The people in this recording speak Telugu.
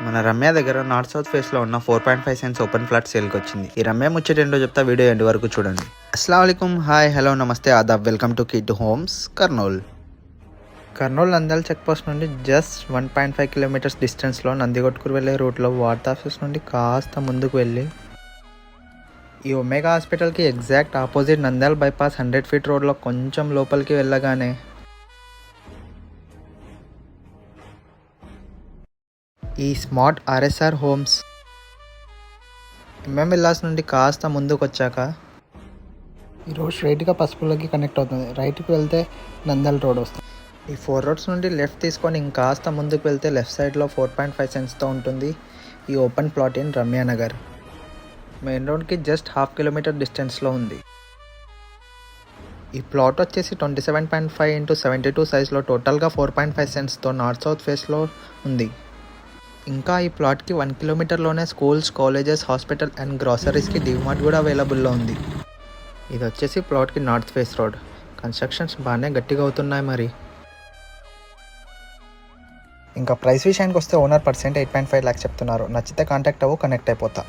మన రమ్య దగ్గర నార్త్ సౌత్ ఫేస్ లో ఉన్న 4.5 సెంట్స్ ఓపెన్ ఫ్లాట్ సేల్కి వచ్చింది. ఈ రమ్య ముచ్చట ఏంటో చెప్తా, వీడియో ఎండ్ వరకు చూడండి. అస్సలాముఅలైకుం, హాయ్, హలో, నమస్తే, ఆదాబ్, welcome to Kid Homes Kurnool. Kurnool Nandyal check post నుండి జస్ట్ 1.5 కిలోమీటర్స్ డిస్టెన్స్లో నందికొట్కూరు వెళ్ళే రూట్లో వార్తా ఆఫీస్ నుండి కాస్త ముందుకు వెళ్ళి ఈ ఒమేగా హాస్పిటల్కి exact opposite Nandyal bypass 100 feet రోడ్లో కొంచెం లోపలికి వెళ్ళగానే ఈ smart RSR homes MM villas నుండి కాస్త ముందుకు వచ్చాక ఈరోజు స్ట్రైట్గా పసుపులోకి కనెక్ట్ అవుతుంది. రైట్కి వెళ్తే నంద్యాల రోడ్ వస్తుంది. ఈ 4 రోడ్స్ నుండి లెఫ్ట్ తీసుకొని ఇంకాస్త ముందుకు వెళ్తే లెఫ్ట్ సైడ్లో 4.5 సెంట్స్తో ఉంటుంది ఈ ఓపెన్ ప్లాట్ ఇన్ రమ్యానగర్. మెయిన్ రోడ్కి జస్ట్ 1/2 కిలోమీటర్ డిస్టెన్స్లో ఉంది. ఈ ప్లాట్ వచ్చేసి 27.5 x 72 సైజ్లో టోటల్గా 4.5 సెంట్స్తో నార్త్ సౌత్ ఫేస్లో ఉంది. ఇంకా ఈ ప్లాట్కి 1 కిలోమీటర్లోనే స్కూల్స్, కాలేజెస్, హాస్పిటల్ అండ్ గ్రాసరీస్కి డిమార్ట్ కూడా అవైలబుల్లో ఉంది. ఇది వచ్చేసి ప్లాట్కి నార్త్ ఫేస్ రోడ్. కన్స్ట్రక్షన్స్ బాగానే గట్టిగా అవుతున్నాయి. మరి ఇంకా ప్రైస్ విషయానికి వస్తే ఓనర్ పర్సెంట్ 8.5 lakhs చెప్తున్నారు. నచ్చితే కాంటాక్ట్ అవ్వు, కనెక్ట్ అయిపోతా.